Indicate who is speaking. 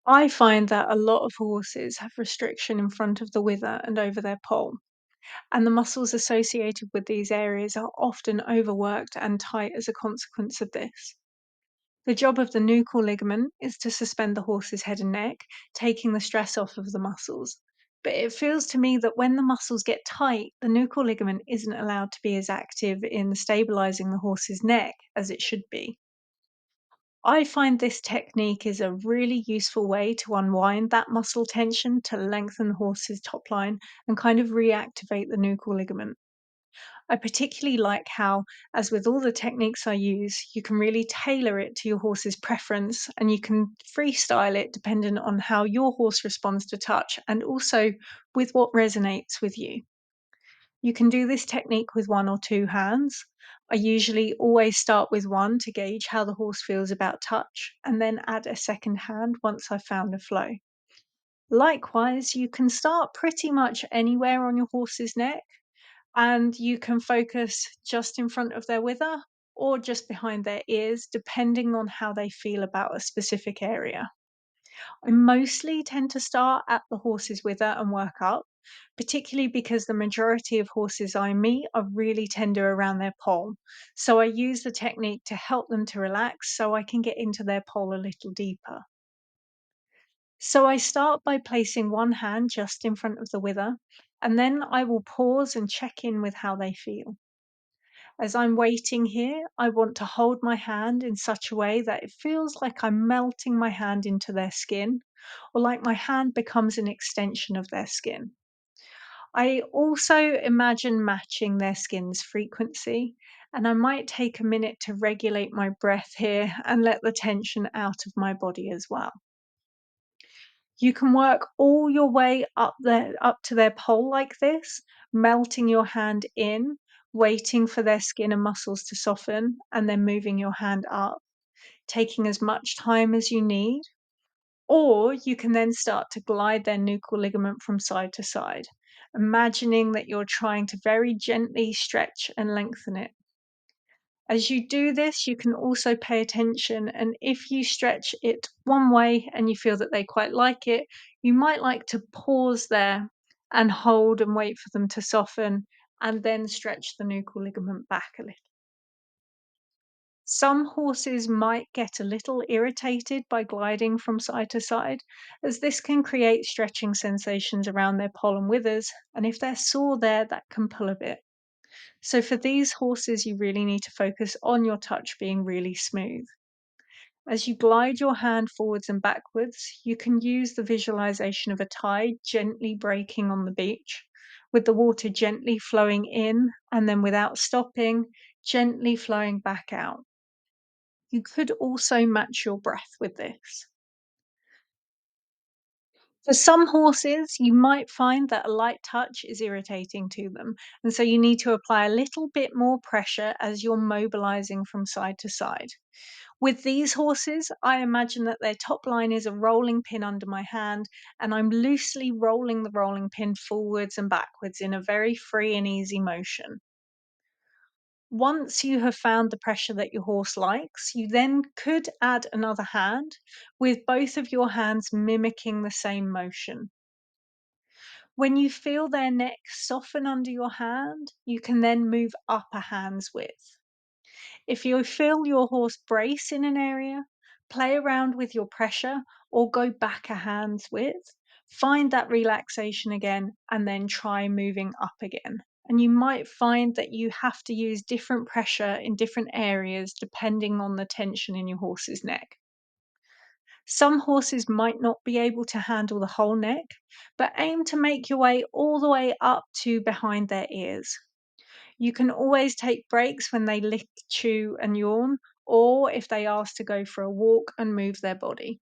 Speaker 1: I find that a lot of horses have restriction in front of the wither and over their poll, and the muscles associated with these areas are often overworked and tight as a consequence of this. The job of the nuchal ligament is to suspend the horse's head and neck, taking the stress off of the muscles. But it feels to me that when the muscles get tight, the nuchal ligament isn't allowed to be as active in stabilizing the horse's neck as it should be. I find this technique is a really useful way to unwind that muscle tension to lengthen the horse's top line and kind of reactivate the nuchal ligament. I particularly like how, as with all the techniques I use, you can really tailor it to your horse's preference and you can freestyle it depending on how your horse responds to touch and also with what resonates with you. You can do this technique with one or two hands. I usually always start with one to gauge how the horse feels about touch and then add a second hand once I've found a flow. Likewise, you can start pretty much anywhere on your horse's neck and you can focus just in front of their wither or just behind their ears, depending on how they feel about a specific area. I mostly tend to start at the horse's wither and work up, particularly because the majority of horses I meet are really tender around their poll. So I use the technique to help them to relax so I can get into their poll a little deeper. So I start by placing one hand just in front of the wither, and then I will pause and check in with how they feel. As I'm waiting here, I want to hold my hand in such a way that it feels like I'm melting my hand into their skin, or like my hand becomes an extension of their skin. I also imagine matching their skin's frequency, and I might take a minute to regulate my breath here and let the tension out of my body as well. You can work all your way up to their pole like this, melting your hand in, waiting for their skin and muscles to soften, and then moving your hand up, taking as much time as you need. Or you can then start to glide their nuchal ligament from side to side, imagining that you're trying to very gently stretch and lengthen it. As you do this, you can also pay attention, and if you stretch it one way and you feel that they quite like it, you might like to pause there and hold and wait for them to soften, and then stretch the nuchal ligament back a little. Some horses might get a little irritated by gliding from side to side, as this can create stretching sensations around their pollen withers, and if they're sore there, that can pull a bit. So for these horses, you really need to focus on your touch being really smooth. As you glide your hand forwards and backwards, you can use the visualization of a tide gently breaking on the beach, with the water gently flowing in and then without stopping, gently flowing back out. You could also match your breath with this. For some horses, you might find that a light touch is irritating to them, and so you need to apply a little bit more pressure as you're mobilizing from side to side. With these horses, I imagine that their top line is a rolling pin under my hand, and I'm loosely rolling the rolling pin forwards and backwards in a very free and easy motion. Once you have found the pressure that your horse likes, you then could add another hand, with both of your hands mimicking the same motion. When you feel their neck soften under your hand, you can then move up a hand's width. If you feel your horse brace in an area, play around with your pressure or go back a hand's width. Find that relaxation again and then try moving up again. And you might find that you have to use different pressure in different areas depending on the tension in your horse's neck. Some horses might not be able to handle the whole neck, but aim to make your way all the way up to behind their ears. You can always take breaks when they lick, chew, and yawn, or if they ask to go for a walk and move their body.